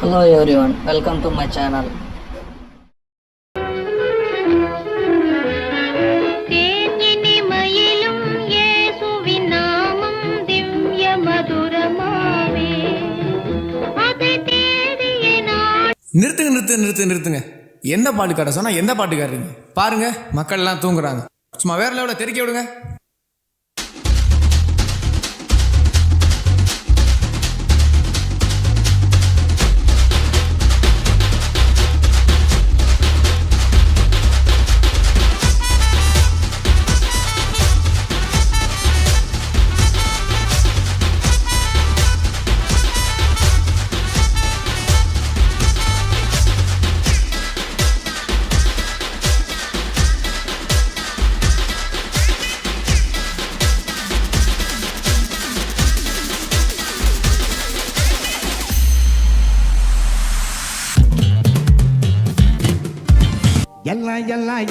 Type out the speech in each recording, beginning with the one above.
Hello everyone, welcome to my channel. நிறுத்துங்க. எந்த பாட்டுக்கார சொன்னா எந்த பாட்டுக்காரீங்க பாருங்க, மக்கள் எல்லாம் தூங்குறாங்க. சும்மா வேற லெவலில் தெரிக்க விடுங்க.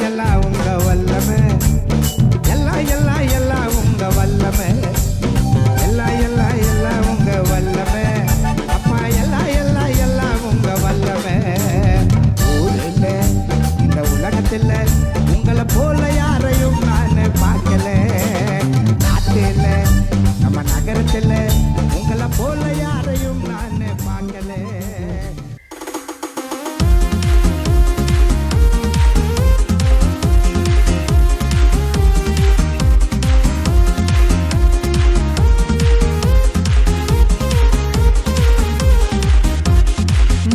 எல்லாம் உங்க வல்லமே, எல்லாம் உங்க வல்லமே, எல்லாம் உங்க வல்லமே, அப்பா எல்லாம் உங்க வல்லமே. ஊரில் இந்த உலகத்தில் உங்களை போல யாரையும் நான் பார்க்கல. நாட்டில் நம்ம நகரத்தில் உங்களை போல யாரையும் நான் பார்க்கல.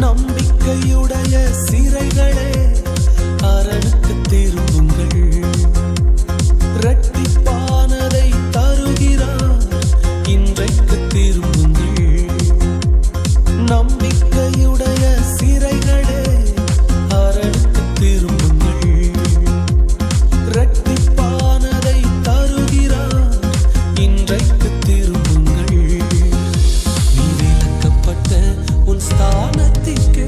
நம்பிக்கையுடைய சிறைகளே அரணுக்கு திரும்புங்கள், இரட்டிப்பானதை தருகிறார் இன்றைக்கு திரும்புங்கள். நம்பிக்கையுடைய சிறைகளே அரணுக்கு திரும்புங்கள், இரட்டிப்பானதை தருகிறார் இன்றைக்கு திரும்புங்கள். நீ விலக்கப்பட்ட உன் ஸ்தானத்திற்கு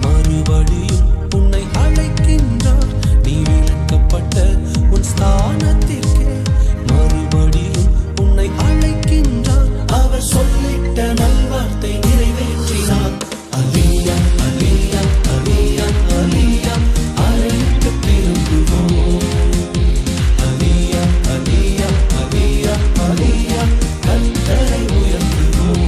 மறுபடியும் உன்னை அழைக்கின்றார். நீ விலக்கப்பட்ட உன் ஸ்தானத்திற்கு மறுபடியும் உன்னை அழைக்கின்றார். அவர் சொல்லிட்ட நல்வார்த்தை நிறைவேற்றினார். அல்லேலூயா, அல்லேலூயா, அல்லேலூயா, அல்லேலூயா, அழைத்து திரும்புவோம். அல்லேலூயா, அல்லேலூயா, அல்லேலூயா, அல்லேலூயா, கர்த்தரை உயர்த்துவோம்.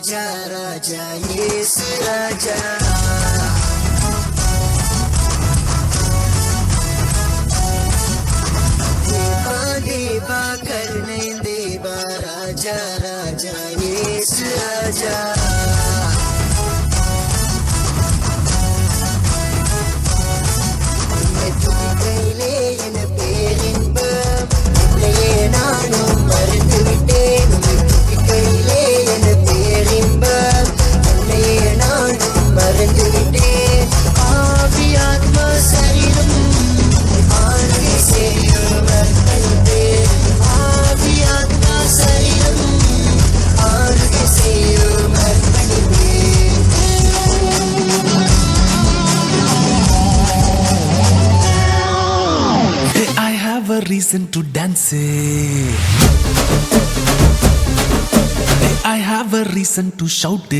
राजा राजा येसु राजा, देवा करने देवा राजा राजा येसु राजा. கையிலே என பேரின்பம் இல்லையே நானும் மறந்து விட்டேன். கையிலே என பேரின்பம் இல்லையே நானும் மறந்து விட்டேன். ஆவி ஆத்மா சரீரம் ஆளுகை செய்யும் அர்ப்பணித்தேன். ஆவி ஆத்மா சரீரம் ஆளுகை செய்யும் அர்ப்பணித்தேன். I have a reason to dance. I have a reason to shout.